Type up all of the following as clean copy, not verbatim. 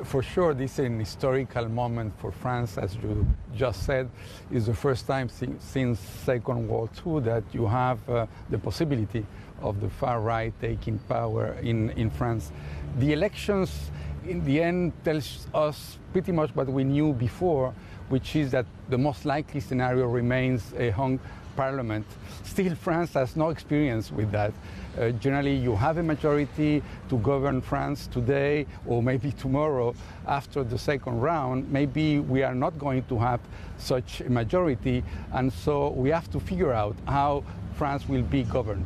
For sure, this is an historical moment for France, as you just said. It's the first time since Second World War that you have the possibility of the far right taking power in France. The elections, in the end, tells us pretty much what we knew before, which is that the most likely scenario remains a hung parliament. Still, France has no experience with that. Generally, you have a majority to govern France today or maybe tomorrow after the second round. Maybe we are not going to have such a majority, and so we have to figure out how France will be governed.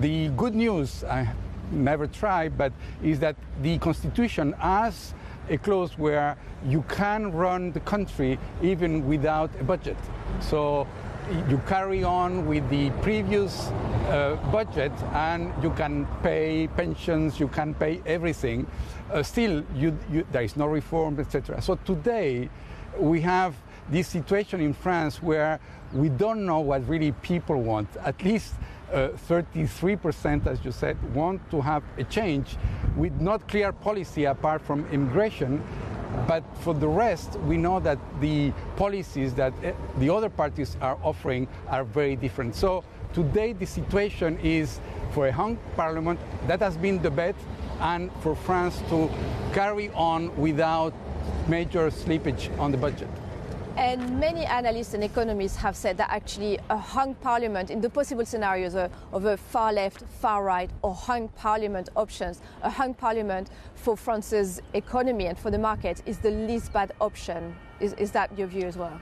The good news, I never tried, but is that the Constitution has a clause where you can run the country even without a budget. So you carry on with the previous budget and you can pay pensions, you can pay everything. Still, there is no reform, etc. So today we have this situation in France where we don't know what really people want. At least 33%, as you said, want to have a change with not clear policy apart from immigration. But for the rest, we know that the policies that the other parties are offering are very different. So today the situation is for a hung parliament, that has been the bet, and for France to carry on without major slippage on the budget. And many analysts and economists have said that actually a hung parliament, in the possible scenarios of a far left, far right, or hung parliament options, a hung parliament for France's economy and for the market is the least bad option. Is that your view as well?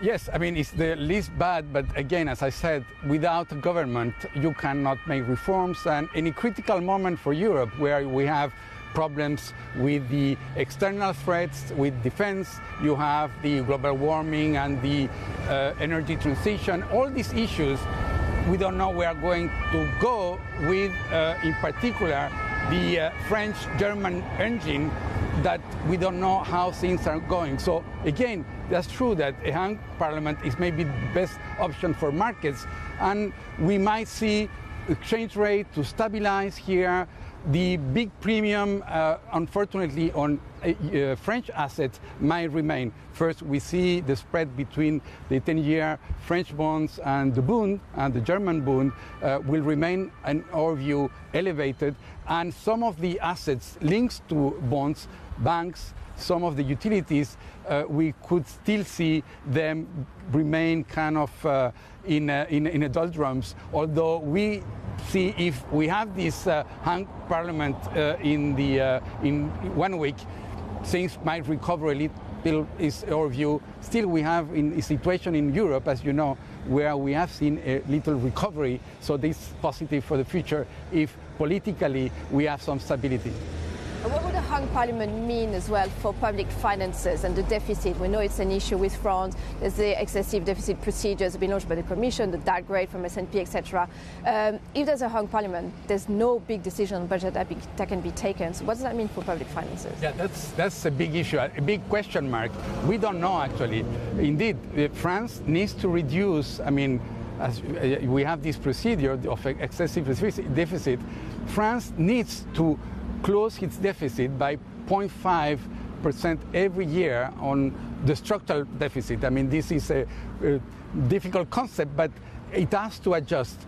Yes, I mean, it's the least bad, but again, as I said, without a government, you cannot make reforms. And in a critical moment for Europe, where we have problems with the external threats, with defense, you have the global warming and the energy transition, all these issues, we don't know where we are going to go with, in particular, the French-German engine, that we don't know how things are going. So again, that's true that a hung parliament is maybe the best option for markets, and we might see exchange rate to stabilize here. The big premium, unfortunately, on French assets might remain. First, we see the spread between the 10-year French bonds and the Bund, and the German Bund will remain, in our view, elevated. And some of the assets linked to bonds, banks, some of the utilities, we could still see them remain kind of in a doldrums, although we see if we have this hung parliament in 1 week, things might recover a little, is our view. Still, we have a situation in Europe, as you know, where we have seen a little recovery, so this is positive for the future if politically we have some stability. What would a hung parliament mean as well for public finances and the deficit? We know it's an issue with France. There's the excessive deficit procedures have been launched by the Commission, the downgrade from S&P, etc. If there's a hung parliament, there's no big decision on budget that can be taken. So what does that mean for public finances? Yeah, that's a big issue, a big question mark. We don't know, actually. Indeed, France needs to reduce, I mean, as we have this procedure of excessive deficit, France needs to close its deficit by 0.5% every year on the structural deficit. I mean, this is a difficult concept, but it has to adjust.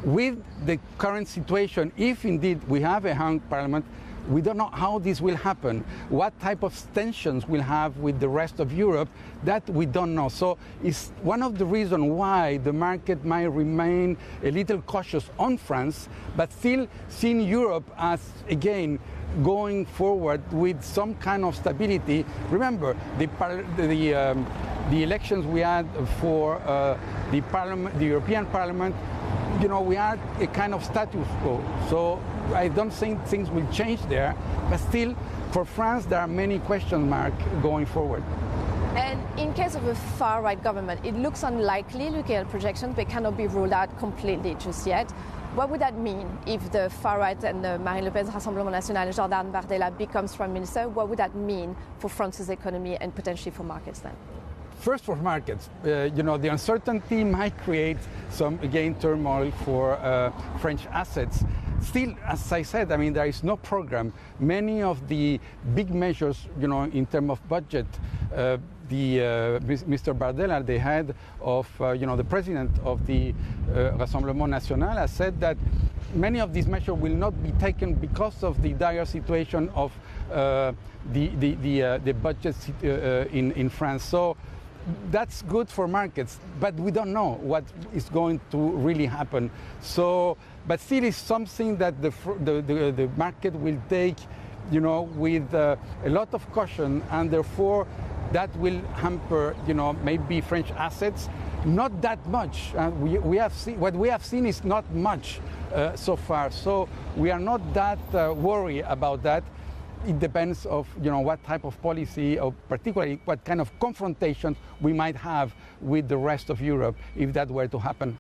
With the current situation, if indeed we have a hung parliament, we don't know how this will happen, what type of tensions we'll have with the rest of Europe, that we don't know. So it's one of the reasons why the market might remain a little cautious on France, but still seeing Europe as, again, going forward with some kind of stability. Remember, the elections we had for the European Parliament, you know, we had a kind of status quo. So I don't think things will change there, but still, for France, there are many question marks going forward. And in case of a far-right government, it looks unlikely, looking at projections, but cannot be ruled out completely just yet. What would that mean if the far-right and Marine Le Pen's Rassemblement National, Jordan Bardella, becomes Prime Minister? What would that mean for France's economy and potentially for markets then? First, for markets, you know, the uncertainty might create some, again, turmoil for French assets. still, as I said, I mean, there is no program. Many of the big measures, in terms of budget, Mr. Bardella, the head of, the president of the Rassemblement National, has said that many of these measures will not be taken because of the dire situation of the budget in France. So that's good for markets, but we don't know what is going to really happen. So, but still, it's something that the market will take, with a lot of caution, and therefore that will hamper, maybe French assets. Not that much. We have seen, what we have seen is not much so far. So we are not that worried about that. It depends of what type of policy, or particularly what kind of confrontation we might have with the rest of Europe if that were to happen.